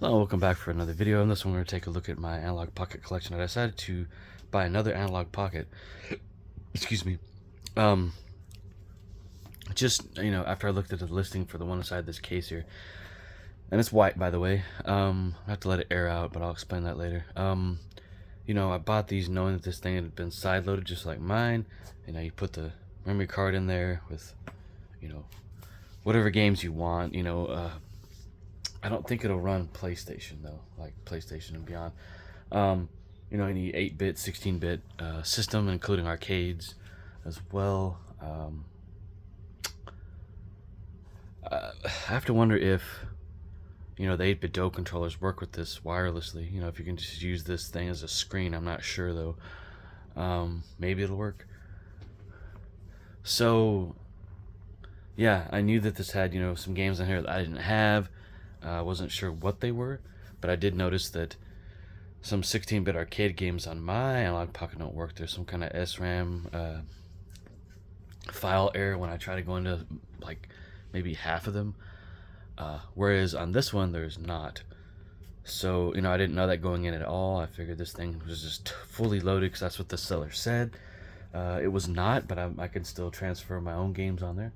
Hello, welcome back for another video. In this one, we're going to take a look at my Analogue Pocket Collection. I decided to buy another Analogue Pocket. Excuse me. Just, after I looked at the listing for the one inside this case here, and it's white, by the way. I have to let it air out, but I'll explain that later. I bought these knowing that this thing had been side-loaded just like mine. You put the memory card in there with, whatever games you want, I don't think it'll run PlayStation though, like PlayStation and beyond. Any 8-bit, 16-bit system, including arcades as well. I have to wonder if the 8-bit DO controllers work with this wirelessly. If you can just use this thing as a screen. I'm not sure though. Maybe it'll work. So yeah, I knew that this had some games on here that I didn't have. I wasn't sure what they were, but I did notice that some 16-bit arcade games on my Analogue Pocket don't work. There's some kind of SRAM file error when I try to go into like maybe half of them, whereas on this one there's not. So I didn't know that going in at all. I figured this thing was just fully loaded because that's what the seller said. It was not, but I could still transfer my own games on there.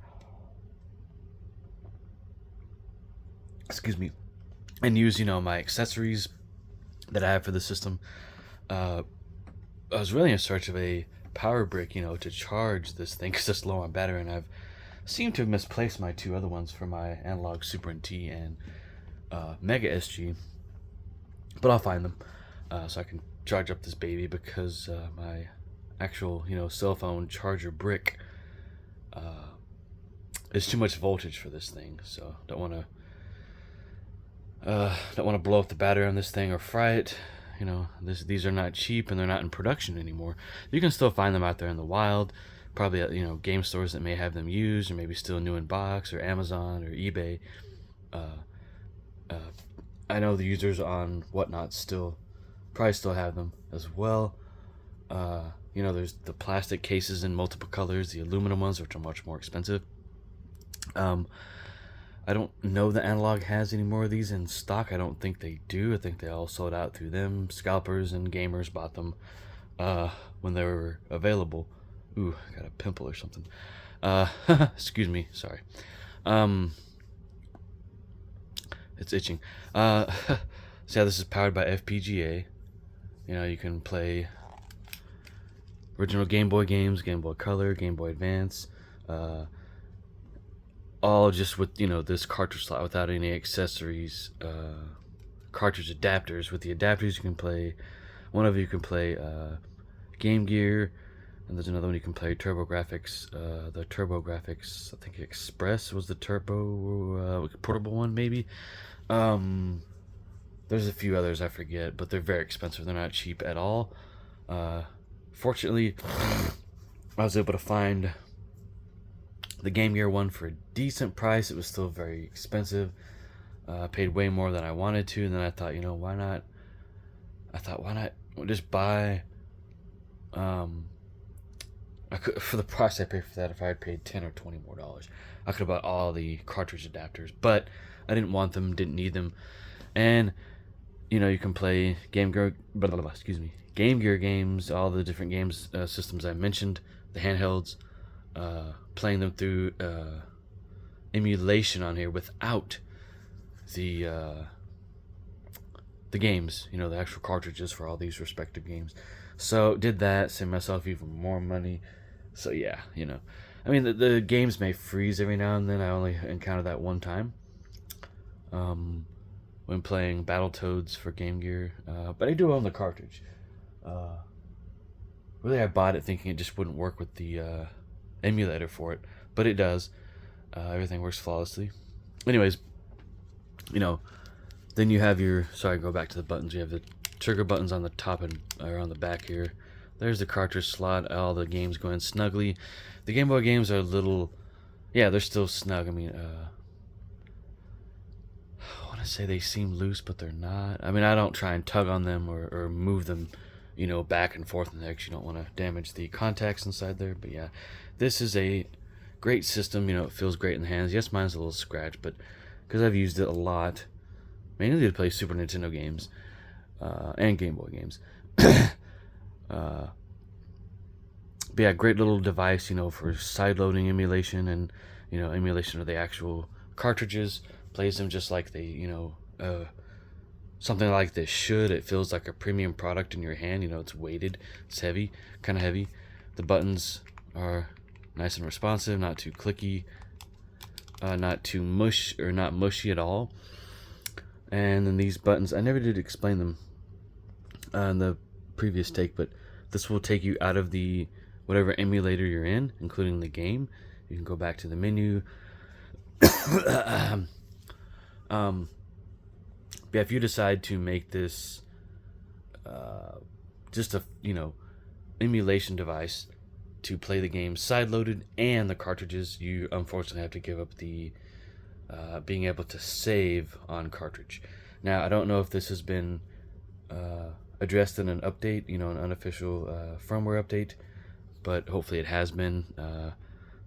Excuse me, and use my accessories that I have for the system. I was really in search of a power brick, to charge this thing because it's low on battery, and I've seemed to have misplaced my two other ones for my Analog Super NT and Mega SG, but I'll find them so I can charge up this baby because my actual cell phone charger brick is too much voltage for this thing, so don't want to blow up the battery on this thing or fry it. These are not cheap and they're not in production anymore. You can still find them out there in the wild, probably at game stores that may have them used, or maybe still new in box, or Amazon or eBay. I know the users on Whatnot probably still have them as well. There's the plastic cases in multiple colors, the aluminum ones, which are much more expensive. I don't know that Analogue has any more of these in stock. I don't think they do. I think they all sold out through them. Scalpers and gamers bought them when they were available. Ooh, I got a pimple or something. Excuse me, sorry. It's itching. So yeah, this is powered by FPGA. You can play original Game Boy games, Game Boy Color, Game Boy Advance, all just with this cartridge slot without any accessories. Cartridge adapters. With the adapters you can play, one of you can play Game Gear, and there's another one you can play TurboGrafx. The TurboGrafx, I think Express was the turbo portable one, maybe. There's a few others I forget, but they're very expensive. They're not cheap at all. Fortunately, I was able to find the Game Gear one for a decent price. It was still very expensive. Paid way more than I wanted to, and then I thought, why not? Why not just buy? I could, for the price I paid for that, if I had paid $10 or $20 more, I could have bought all the cartridge adapters, but I didn't want them, didn't need them, and you can play Game Gear games, all the different games systems I mentioned, the handhelds. Playing them through emulation on here without the games, the actual cartridges for all these respective games. So did that, saved myself even more money. So yeah, I mean the games may freeze every now and then. I only encountered that one time when playing Battletoads for Game Gear, but I do own the cartridge. Really, I bought it thinking it just wouldn't work with the emulator for it, but it does. Everything works flawlessly. Anyways, then you have go back to the buttons. You have the trigger buttons on the top and around the back here. There's the cartridge slot. All the games go in snugly. The Game Boy games are they're still snug. I mean, I want to say they seem loose, but they're not. I mean, I don't try and tug on them or move them back and forth in there because you don't want to damage the contacts inside there. But yeah, this is a great system. It feels great in the hands. Yes, mine's a little scratched, but because I've used it a lot, mainly to play Super Nintendo games and Game Boy games. But yeah, great little device, for side-loading emulation and, emulation of the actual cartridges. Plays them just like they, something like this should. It feels like a premium product in your hand. It's weighted, it's heavy, kind of heavy. The buttons are nice and responsive, not too clicky, not too not mushy at all. And then these buttons, I never did explain them in the previous take, but this will take you out of the whatever emulator you're in, including the game. You can go back to the menu. Yeah, if you decide to make this just a emulation device to play the game side-loaded and the cartridges, you unfortunately have to give up the being able to save on cartridge. Now, I don't know if this has been addressed in an update, an unofficial firmware update, but hopefully it has been.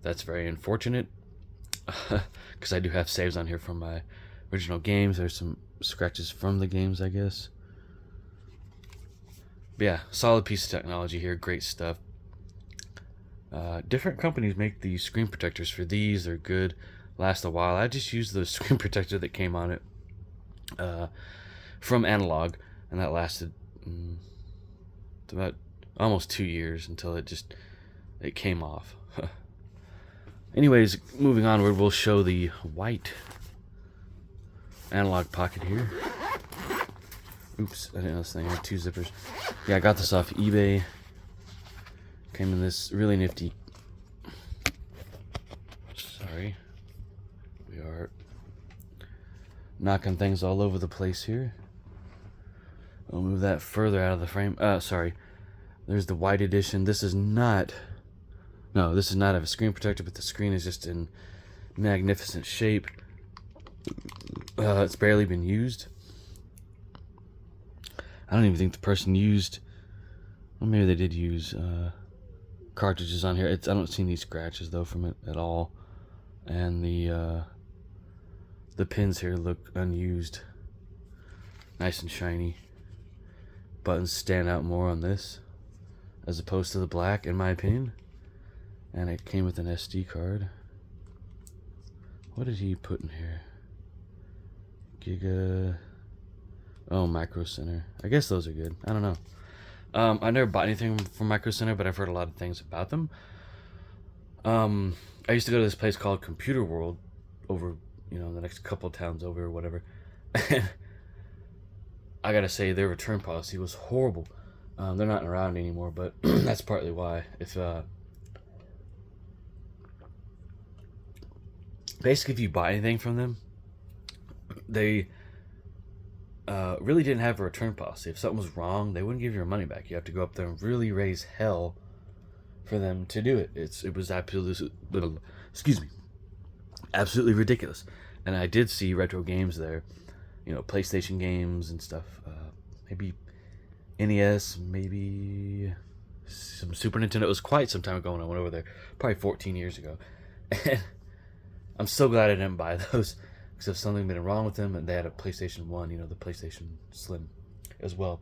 That's very unfortunate, because I do have saves on here from my original games. There's some scratches from the games, I guess. But yeah, solid piece of technology here, great stuff. Different companies make the screen protectors for these. They're good, last a while. I just used the screen protector that came on it from Analogue, and that lasted about almost 2 years until it came off. Anyways, moving onward, we'll show the white Analogue Pocket here. Oops, I didn't know this thing had 2 zippers. Yeah, I got this off eBay. Came in this really nifty... Sorry. We are knocking things all over the place here. I'll move that further out of the frame. Sorry. There's the white edition. This is not... No, this is not a screen protector, but the screen is just in magnificent shape. It's barely been used. I don't even think the person used... Well, maybe they did use cartridges on here. I don't see any scratches, though, from it at all. And the pins here look unused. Nice and shiny. Buttons stand out more on this as opposed to the black, in my opinion. And it came with an SD card. What did he put in here? Giga... Oh, Micro Center. I guess those are good. I don't know. I never bought anything from Micro Center, but I've heard a lot of things about them. I used to go to this place called Computer World over, the next couple towns over or whatever. I gotta say, their return policy was horrible. They're not around anymore, but that's partly why. Basically, if you buy anything from them, they really didn't have a return policy. If something was wrong, they wouldn't give you your money back. You have to go up there and really raise hell for them to do it. It was absolutely, absolutely ridiculous. And I did see retro games there, PlayStation games and stuff. Maybe NES, maybe some Super Nintendo. It was quite some time ago when I went over there, probably 14 years ago. And I'm so glad I didn't buy those, because if something had been wrong with them, and they had a PlayStation 1, the PlayStation Slim as well.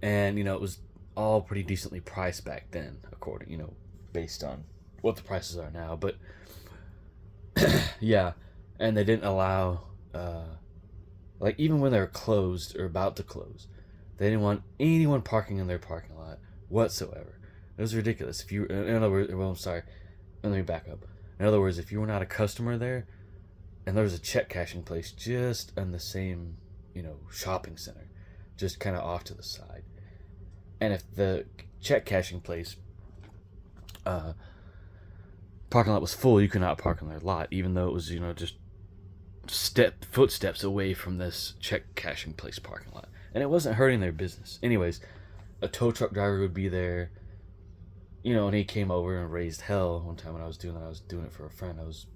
And, it was all pretty decently priced back then, according, based on what the prices are now. But, yeah, and they didn't allow, even when they were closed or about to close, they didn't want anyone parking in their parking lot whatsoever. It was ridiculous. If you, in other words, well, I'm sorry, let me back up. In other words, if you were not a customer there, and there was a check cashing place just in the same, shopping center, just kind of off to the side, and if the check cashing place parking lot was full, you could not park in their lot, even though it was, just footsteps away from this check cashing place parking lot, and it wasn't hurting their business. Anyways, a tow truck driver would be there. And he came over and raised hell one time when I was doing that. I was doing it for a friend. I was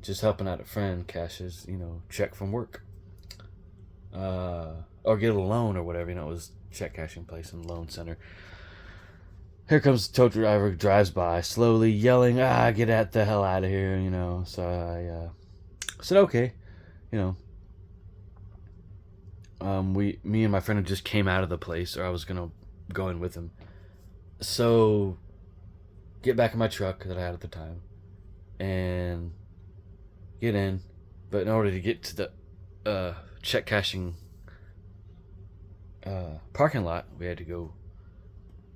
just helping out a friend cash his, check from work. Or get a loan or whatever. It was check cashing place and loan center. Here comes the tow driver, drives by slowly, yelling, get the hell out of here, So I said, okay, you know. Me and my friend had just came out of the place, or I was gonna go in with him. So, get back in my truck that I had at the time, and get in. But in order to get to the check cashing parking lot, we had to go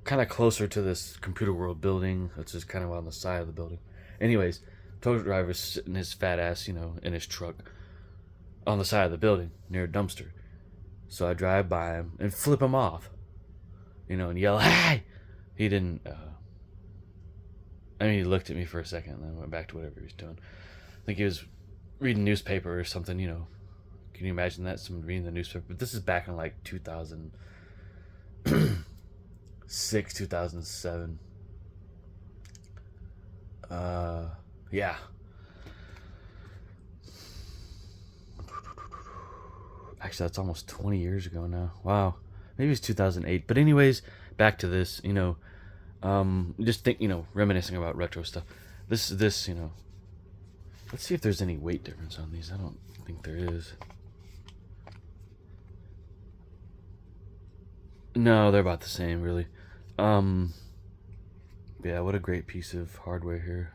kind of closer to this Computer World building, which is kind of on the side of the building. Anyways, tow driver's sitting his fat ass, in his truck on the side of the building near a dumpster. So I drive by him and flip him off, and yell, "Hey!" He didn't. He looked at me for a second and then went back to whatever he was doing. I think he was reading newspaper or something. Can you imagine that? Someone reading the newspaper. But this is back in like 2006, 2007. Yeah. Actually, that's almost 20 years ago now. Wow. Maybe it's 2008. But anyways, back to this, just think, reminiscing about retro stuff. This, let's see if there's any weight difference on these. I don't think there is. No, they're about the same, really. Yeah, what a great piece of hardware here,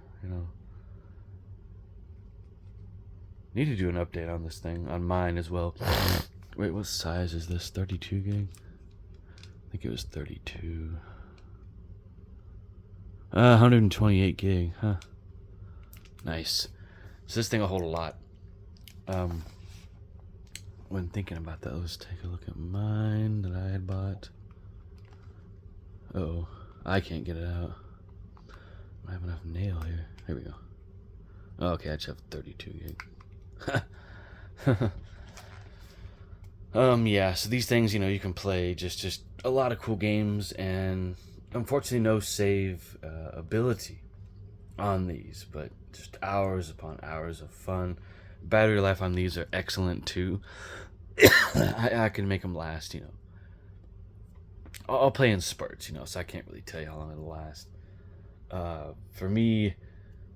Need to do an update on this thing, on mine as well. Wait, what size is this? 32 gig? I think it was 32. 128 gig, huh? Nice. So this thing will hold a lot. When thinking about that, let's take a look at mine that I had bought. Uh-oh, I can't get it out. I don't have enough nail here. Here we go. Oh, okay, I just have 32 gig. Yeah, so these things, you can play just a lot of cool games, and unfortunately no save ability on these, but just hours upon hours of fun. Battery life on these are excellent too. I can make them last, I'll play in spurts, so I can't really tell you how long it'll last. For me,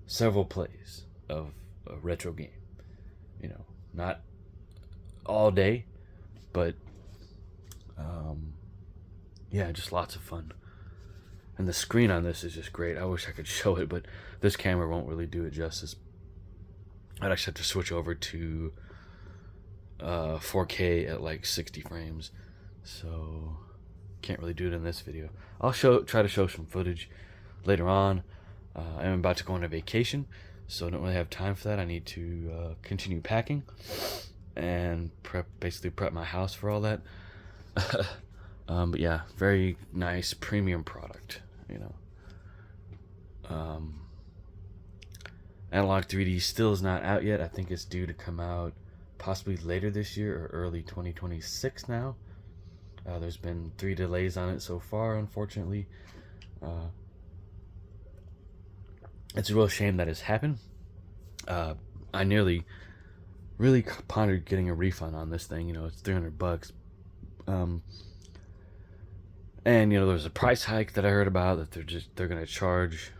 several plays of a retro game. Not all day, but yeah, just lots of fun. And the screen on this is just great. I wish I could show it, but this camera won't really do it justice. I'd actually have to switch over to 4K at like 60 frames, so can't really do it in this video. I'll try to show some footage later on. I'm about to go on a vacation, so I don't really have time for that. I need to continue packing and basically prep my house for all that. But yeah, very nice premium product, Analogue 3D still is not out yet. I think it's due to come out possibly later this year or early 2026 now. There's been 3 delays on it so far, unfortunately. It's a real shame that it's happened. I nearly really pondered getting a refund on this thing. It's $300. And there's a price hike that I heard about that they're gonna charge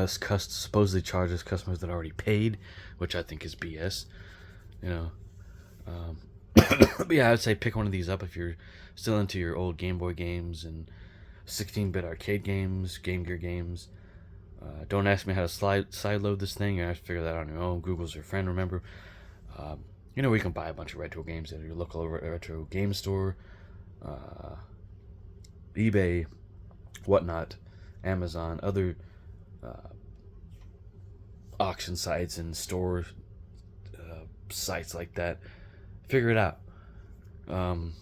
supposedly charge us customers that already paid, which I think is BS. But yeah, I would say pick one of these up if you're still into your old Game Boy games and 16-bit arcade games, Game Gear games. Don't ask me how to sideload this thing. You have to figure that out on your own. Google's your friend, remember. We can buy a bunch of retro games at your local retro game store, eBay, whatnot, Amazon, other auction sites and store sites like that. Figure it out. I'm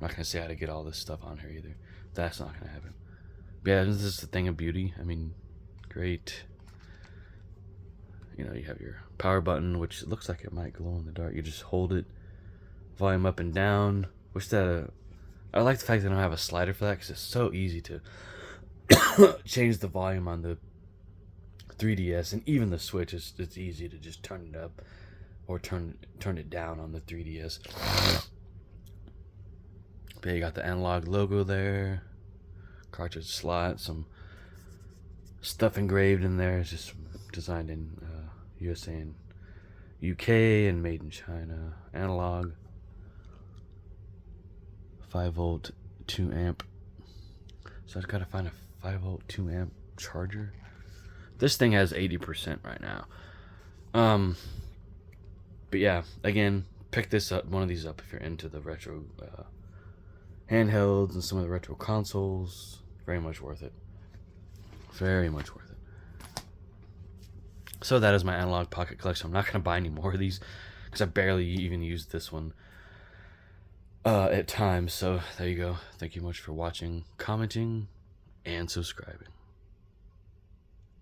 not gonna say how to get all this stuff on here either. That's not gonna happen. But yeah, this is the thing of beauty. Great. You have your power button, which looks like it might glow in the dark. You just hold it, volume up and down. I like the fact that I don't have a slider for that, because it's so easy to change the volume on the 3DS, and even the Switch. It's easy to just turn it up or turn it down on the 3DS. But you got the Analogue logo there, cartridge slot, some stuff engraved in there. It's just designed in USA and UK and made in China. Analog. 5-volt, 2 amp. So I've got to find a 5-volt, 2 amp charger. This thing has 80% right now. But yeah, again, pick this up, one of these up if you're into the retro handhelds and some of the retro consoles. Very much worth it. Very much worth it. So that is my Analogue Pocket Collection. I'm not going to buy any more of these because I barely even used this one at times. So there you go. Thank you much for watching, commenting, and subscribing.